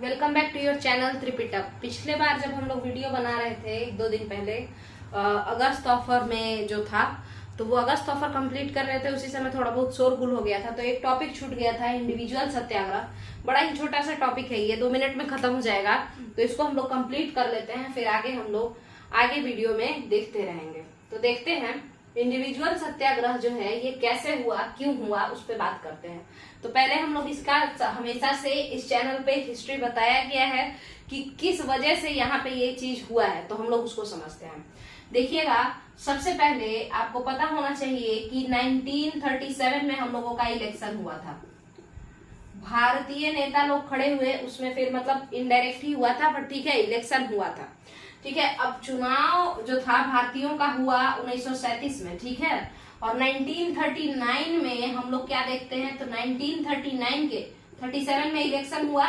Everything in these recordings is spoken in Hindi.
Welcome back to your channel Tripitak. पिछले बार जब हम लोग वीडियो बना रहे थे 1-2 दिन पहले अगस्त ऑफर में जो था, तो वो अगस्त ऑफर कंप्लीट कर रहे थे। उसी समय थोड़ा बहुत शोरगुल हो गया था, तो एक टॉपिक छूट गया था, इंडिविजुअल सत्याग्रह। बड़ा ही छोटा सा टॉपिक है, ये 2 मिनट में खत्म हो जाएगा, तो इसको हम लोग कंप्लीट कर लेते हैं। फिर आगे हम लोग आगे वीडियो में देखते रहेंगे। तो देखते हैं इंडिविजुअल सत्याग्रह जो है ये कैसे हुआ, क्यों हुआ, उस पर बात करते हैं। तो पहले हम लोग इसका हमेशा से इस चैनल पे हिस्ट्री बताया गया है कि किस वजह से यहाँ पे ये चीज हुआ है, तो हम लोग उसको समझते हैं। देखिएगा, सबसे पहले आपको पता होना चाहिए कि 1937 में हम लोगों का इलेक्शन हुआ था। भारतीय नेता लोग खड़े हुए, उसमें फिर मतलब इनडायरेक्ट ही हुआ था, पर ठीक है, इलेक्शन हुआ था। ठीक है, अब चुनाव जो था भारतीयों का हुआ 1937 में, ठीक है। और 1939 में हम लोग क्या देखते हैं, तो 1939 के 37 में इलेक्शन हुआ,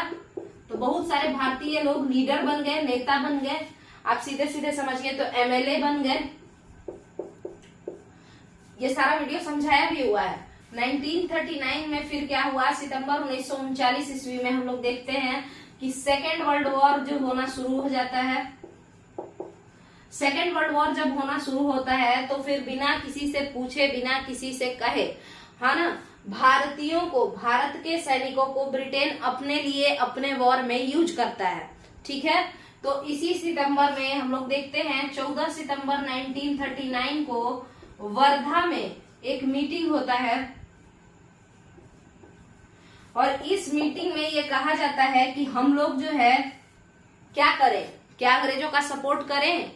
तो बहुत सारे भारतीय लोग लीडर बन गए, नेता बन गए। आप सीधे सीधे समझिए तो एमएलए बन गए। ये सारा वीडियो समझाया भी हुआ है। 1939 में फिर क्या हुआ, सितंबर 1939 ईस्वी में हम लोग देखते हैं कि सेकेंड वर्ल्ड वॉर जो होना शुरू हो जाता है। सेकेंड वर्ल्ड वॉर जब होना शुरू होता है, तो फिर बिना किसी से पूछे, बिना किसी से कहे, है ना, भारतीयों को, भारत के सैनिकों को ब्रिटेन अपने लिए अपने वॉर में यूज करता है। ठीक है, तो इसी सितंबर में हम लोग देखते हैं 14 सितंबर 1939 को वर्धा में एक मीटिंग होता है, और इस मीटिंग में ये कहा जाता है कि हम लोग जो है क्या करें, क्या अंग्रेजों का सपोर्ट करें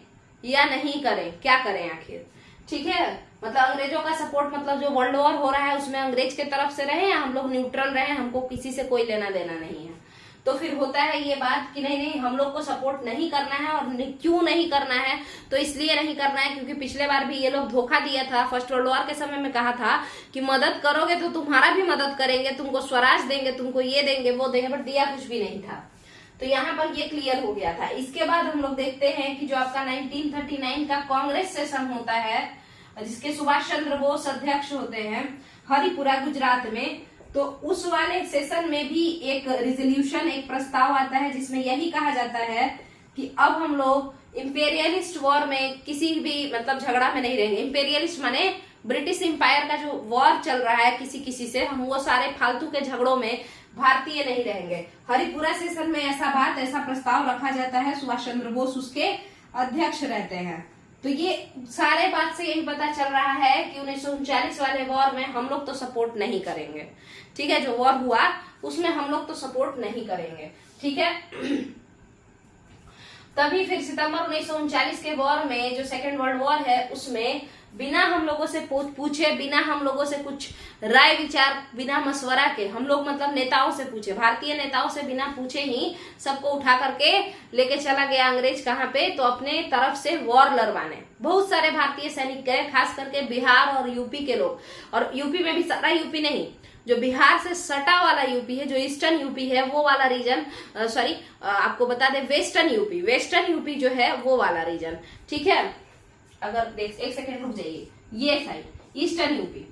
या नहीं करें, क्या करें आखिर। ठीक है, मतलब अंग्रेजों का सपोर्ट, मतलब जो वर्ल्ड वॉर हो रहा है उसमें अंग्रेज के तरफ से रहे या हम लोग न्यूट्रल रहे, हमको किसी से कोई लेना देना नहीं है। तो फिर होता है ये बात कि नहीं नहीं, हम लोग को सपोर्ट नहीं करना है। और क्यों नहीं करना है, तो इसलिए नहीं करना है क्योंकि पिछले बार भी ये लोग धोखा दिया था। फर्स्ट वर्ल्ड वॉर के समय में कहा था कि मदद करोगे तो तुम्हारा भी मदद करेंगे, तुमको स्वराज देंगे, तुमको ये देंगे वो देंगे, बट दिया कुछ भी नहीं था। तो यहाँ पर ये क्लियर हो गया था। इसके बाद हम लोग देखते हैं कि जो आपका 1939 का कांग्रेस सेशन होता है, जिसके सुभाष चंद्र बोस अध्यक्ष होते हैं, हरिपुरा गुजरात में। तो उस वाले सेशन में भी एक रिजोल्यूशन, एक प्रस्ताव आता है, जिसमें यही कहा जाता है कि अब हम लोग इंपेरियलिस्ट वॉर में किसी भी मतलब झगड़ा में नहीं रहेंगे। इंपेरियलिस्ट माने ब्रिटिश एम्पायर का जो वॉर चल रहा है किसी किसी से, हम वो सारे फालतू के झगड़ों में भारतीय नहीं रहेंगे। हरिपुरा सेशन में ऐसा प्रस्ताव रखा जाता है, सुभाष चंद्र बोस उसके अध्यक्ष रहते हैं। तो ये सारे बात से यही पता चल रहा है कि 1939 वाले वॉर में हम लोग तो सपोर्ट नहीं करेंगे। ठीक है, जो वॉर हुआ उसमें हम लोग तो सपोर्ट नहीं करेंगे। ठीक है, तभी फिर सितंबर 1939 के वॉर में, जो सेकेंड वर्ल्ड वॉर है, उसमें बिना हम लोगों से पूछे, बिना हम लोगों से कुछ राय विचार, बिना मशवरा के, हम लोग मतलब नेताओं से पूछे, भारतीय नेताओं से बिना पूछे ही सबको उठा करके लेके चला गया अंग्रेज। कहाँ पे, तो अपने तरफ से वॉर लड़वाने बहुत सारे भारतीय सैनिक गए, खास करके बिहार और यूपी के लोग। और यूपी में भी सारा यूपी नहीं, जो बिहार से सटा वाला यूपी है, जो ईस्टर्न यूपी है, वो वाला रीजन, सॉरी आपको बता दे, वेस्टर्न यूपी जो है वो वाला रीजन। ठीक है, अगर देख, एक सेकेंड रुक जाइए, ये साइड ईस्टर्न यूपी,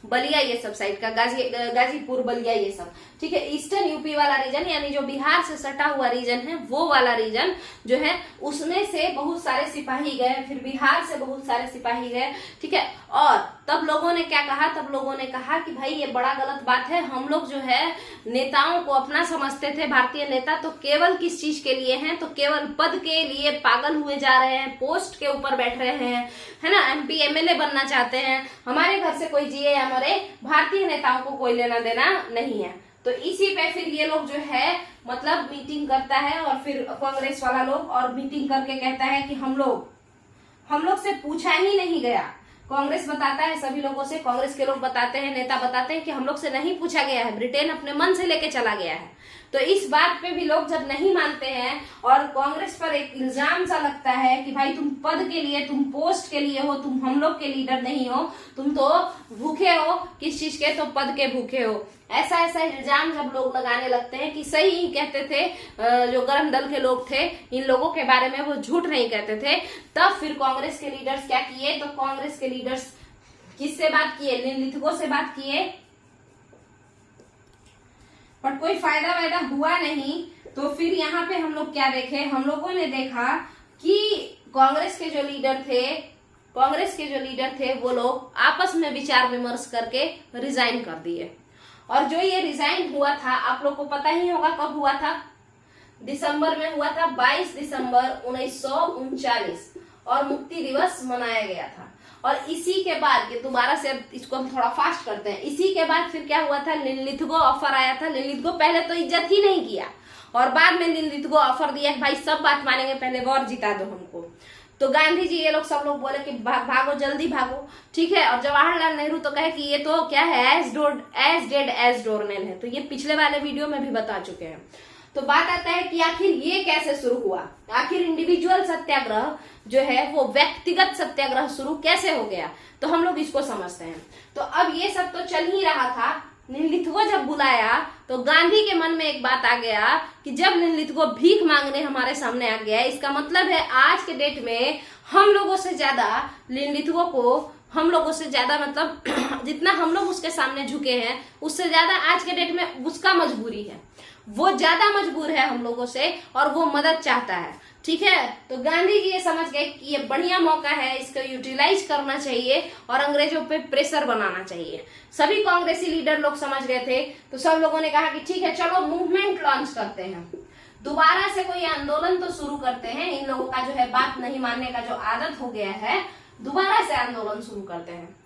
बलिया, ये सब साइड का गाजीपुर, बलिया, ये सब। ठीक है, ईस्टर्न यूपी वाला रीजन, यानी जो बिहार से सटा हुआ रीजन है, वो वाला रीजन जो है, उसमें से बहुत सारे सिपाही गए, फिर बिहार से बहुत सारे सिपाही गए। ठीक है, और तब लोगों ने क्या कहा, तब लोगों ने कहा कि भाई ये बड़ा गलत बात है। हम लोग जो है नेताओं को अपना समझते थे, भारतीय नेता तो केवल किस चीज के लिए हैं, तो केवल पद के लिए पागल हुए जा रहे हैं, पोस्ट के ऊपर बैठ रहे हैं, है ना, एमपी एमएलए बनना चाहते हैं, हमारे घर से कोई जिए या मरे, भारतीय नेताओं को कोई लेना देना नहीं है। तो इसी पे फिर ये लोग जो है मतलब मीटिंग करता है, और फिर कांग्रेस वाला लोग, और मीटिंग करके कहता है कि हम लोग से पूछा ही नहीं गया। कांग्रेस बताता है सभी लोगों से, कांग्रेस के लोग बताते हैं, नेता बताते हैं कि हम लोग से नहीं पूछा गया है, ब्रिटेन अपने मन से लेके चला गया है। तो इस बात पे भी लोग जब नहीं मानते हैं, और कांग्रेस पर एक इल्जाम सा लगता है कि भाई तुम पद के लिए, तुम पोस्ट के लिए हो, तुम हम लोग के लीडर नहीं हो, तुम तो भूखे हो, किस चीज के, तो पद के भूखे हो। ऐसा इल्जाम जब लोग लगाने लगते हैं कि सही ही कहते थे, जो गर्म दल के लोग थे, इन लोगों के बारे में वो झूठ नहीं कहते थे, तब फिर कांग्रेस के लीडर्स क्या किए, तो कांग्रेस के लीडर्स किससे बात किए, निम्नलिखितों से बात किए बट कोई फायदा वायदा हुआ नहीं। तो फिर यहाँ पे हम लोग क्या देखे, हम लोगों ने देखा कि कांग्रेस के जो लीडर थे वो लोग आपस में विचार विमर्श करके रिजाइन कर दिए। और जो ये रिजाइन हुआ था, आप लोग को पता ही होगा कब हुआ था, दिसंबर में हुआ था, 22 दिसंबर 1939, और मुक्ति दिवस मनाया गया था। और इसी के बाद, ये दोबारा से अब इसको हम थोड़ा फास्ट करते हैं, इसी के बाद फिर क्या हुआ था, लिनलिथ को ऑफर आया था। लिनलिथ को पहले तो इज्जत ही नहीं किया, और बाद में लिनलिथ को ऑफर दिया भाई सब बात मानेंगे, पहले वॉर जिता दो हमको। तो गांधी जी ये लोग सब लोग बोले कि भागो, जल्दी भागो, ठीक है। और जवाहरलाल नेहरू तो कहे कि ये तो क्या है, एज डेड एज डोरमेल है। तो ये पिछले वाले वीडियो में भी बता चुके हैं। तो बात आता है कि आखिर ये कैसे शुरू हुआ, आखिर इंडिविजुअल सत्याग्रह जो है वो व्यक्तिगत सत्याग्रह शुरू कैसे हो गया, तो हम लोग इसको समझते हैं। तो अब ये सब तो चल ही रहा था, लिनलिथ को जब बुलाया तो गांधी के मन में एक बात आ गया कि जब लिनलिथ को भीख मांगने हमारे सामने आ गया, इसका मतलब है आज के डेट में हम लोगों से ज्यादा लिनलिथ को, हम लोगों से ज्यादा मतलब जितना हम लोग उसके सामने झुके हैं उससे ज्यादा आज के डेट में उसका मजबूरी है, वो ज्यादा मजबूर है हम लोगों से और वो मदद चाहता है, ठीक है। तो गांधी जी ये समझ गए कि ये बढ़िया मौका है, इसको यूटिलाइज करना चाहिए और अंग्रेजों पे प्रेशर बनाना चाहिए। सभी कांग्रेसी लीडर लोग समझ गए थे। तो सब लोगों ने कहा कि ठीक है चलो मूवमेंट लॉन्च करते हैं, दोबारा से कोई आंदोलन तो शुरू करते हैं। इन लोगों का जो है बात नहीं मानने का जो आदत हो गया है, दोबारा से आंदोलन शुरू करते हैं।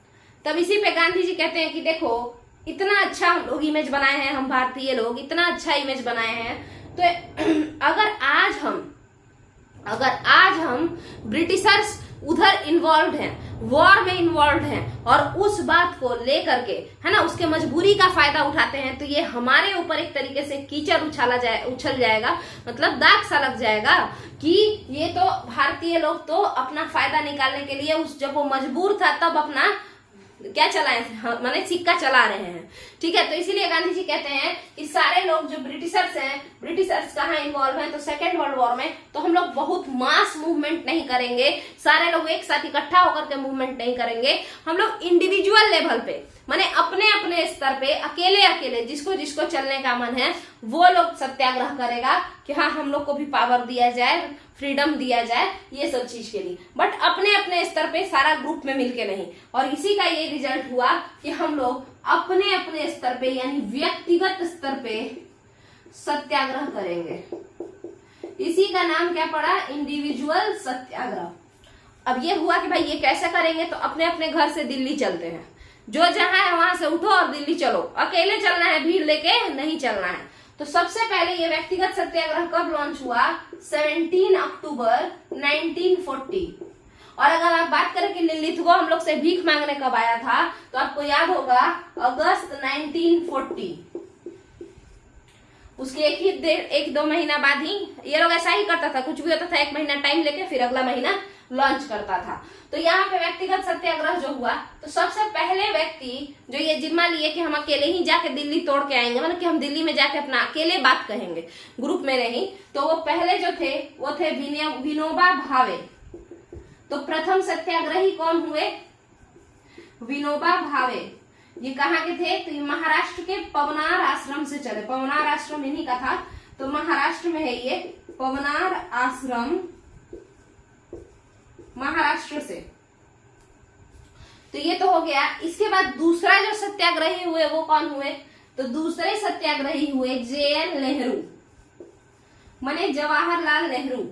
तब इसी पे गांधी जी कहते हैं कि देखो इतना अच्छा हम लोग इमेज बनाए हैं, हम भारतीय लोग इतना अच्छा इमेज बनाए हैं, तो अगर आज हम ब्रिटिशर्स उधर इन्वॉल्व हैं, वॉर में इन्वॉल्व हैं और उस बात को लेकर के है ना उसके मजबूरी का फायदा उठाते हैं, तो ये हमारे ऊपर एक तरीके से कीचड़ उछल जाएगा, मतलब दाग सा लग जाएगा कि ये तो भारतीय लोग तो अपना फायदा निकालने के लिए जब वो मजबूर था तब अपना क्या चलाए, माने सिक्का चला रहे हैं, ठीक है। तो इसीलिए गांधी जी कहते हैं कि सारे लोग जो ब्रिटिशर्स हैं, ब्रिटिशर्स कहाँ इन्वॉल्व हैं, तो सेकेंड वर्ल्ड वॉर में, तो हम लोग बहुत मास मूवमेंट नहीं करेंगे, सारे लोग एक साथ इकट्ठा होकर के मूवमेंट नहीं करेंगे, हम लोग इंडिविजुअल लेवल पे, माने अपने अपने स्तर पे अकेले जिसको जिसको चलने का मन है वो लोग सत्याग्रह करेगा कि हाँ हम लोग को भी पावर दिया जाए, फ्रीडम दिया जाए, ये सब चीज के लिए, बट अपने अपने स्तर पे सारा ग्रुप में मिलके नहीं। और इसी का ये रिजल्ट हुआ कि हम लोग अपने अपने स्तर पे यानी व्यक्तिगत स्तर पे सत्याग्रह करेंगे। इसी का नाम क्या पड़ा, इंडिविजुअल सत्याग्रह। अब ये हुआ कि भाई ये कैसे करेंगे, तो अपने अपने घर से दिल्ली चलते हैं, जो जहां है वहां से उठो और दिल्ली चलो, अकेले चलना है, भीड़ लेके नहीं चलना है। तो सबसे पहले ये व्यक्तिगत सत्याग्रह कब लॉन्च हुआ, 17 अक्टूबर 1940। और अगर आप बात करें कि लिनलिथ को हम लोग से भीख मांगने कब आया था, तो आपको याद होगा अगस्त 1940। उसके एक दो महीना बाद ही ये लोग ऐसा ही करता था, कुछ भी होता था 1 महीना टाइम लेके फिर अगला महीना लॉन्च करता था। तो यहाँ पे व्यक्तिगत सत्याग्रह जो हुआ, तो सबसे पहले व्यक्ति जो ये जिम्मा लिए कि हम अकेले ही जाके दिल्ली तोड़ के आएंगे, मतलब कि हम दिल्ली में जाके अपना अकेले बात कहेंगे, ग्रुप में नहीं, तो वो पहले जो थे वो थे विनोबा भावे। तो प्रथम सत्याग्रही कौन हुए, विनोबा भावे। ये कहाँ के थे, तो ये महाराष्ट्र के पवनार आश्रम से चले, पवनार आश्रम इन्हीं का था, तो महाराष्ट्र में है ये पवनार आश्रम, महाराष्ट्र से। तो ये तो हो गया। इसके बाद दूसरा जो सत्याग्रही हुए वो कौन हुए, तो दूसरे सत्याग्रही हुए JN नेहरू, माने जवाहरलाल नेहरू।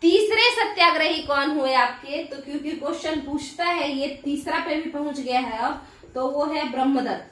तीसरे सत्याग्रही कौन हुए आपके, तो क्योंकि क्वेश्चन पूछता है, ये तीसरा पे भी पहुंच गया है अब, तो वो है ब्रह्मदत्त।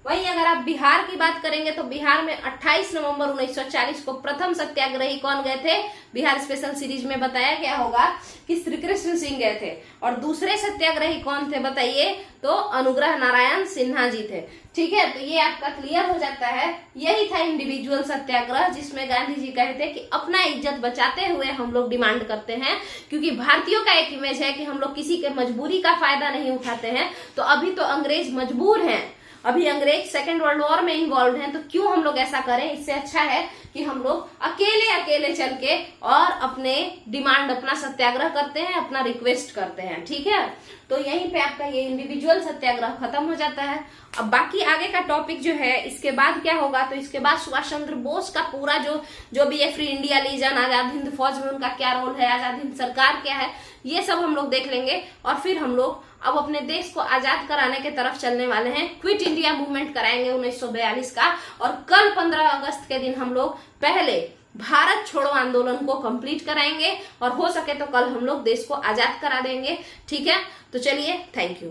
वहीं अगर आप बिहार की बात करेंगे तो बिहार में 28 नवंबर 1940 को प्रथम सत्याग्रही कौन गए थे, बिहार स्पेशल सीरीज में बताया गया होगा कि श्री कृष्ण सिंह गए थे। और दूसरे सत्याग्रही कौन थे बताइए, तो अनुग्रह नारायण सिन्हा जी थे, ठीक है। तो ये आपका क्लियर हो जाता है। यही था इंडिविजुअल सत्याग्रह, जिसमें गांधी जी कहे थे कि अपना इज्जत बचाते हुए हम लोग डिमांड करते हैं, क्योंकि भारतीयों का एक इमेज है कि हम लोग किसी के मजबूरी का फायदा नहीं उठाते हैं। तो अभी तो अंग्रेज मजबूर हैं अभी अंग्रेज सेकेंड वर्ल्ड वॉर में इन्वॉल्व हैं, तो क्यों हम लोग ऐसा करें। इससे अच्छा है कि हम लोग अकेले चल के और अपने डिमांड, अपना सत्याग्रह करते हैं, अपना रिक्वेस्ट करते हैं। ठीक है, तो यहीं पे आपका ये इंडिविजुअल सत्याग्रह खत्म हो जाता है। अब बाकी आगे का टॉपिक जो है, इसके बाद क्या होगा, तो इसके बाद सुभाष चंद्र बोस का पूरा जो भी है free India legion, Azad Hind फौज में उनका क्या रोल है, आजाद हिंद सरकार क्या है, ये सब हम लोग देख लेंगे। और फिर हम लोग अब अपने देश को आजाद कराने के तरफ चलने वाले हैं। क्विट इंडिया मूवमेंट कराएंगे 1942 का, और कल 15 अगस्त के दिन हम लोग पहले भारत छोड़ो आंदोलन को कंप्लीट कराएंगे, और हो सके तो कल हम लोग देश को आजाद करा देंगे। ठीक है, तो चलिए, थैंक यू।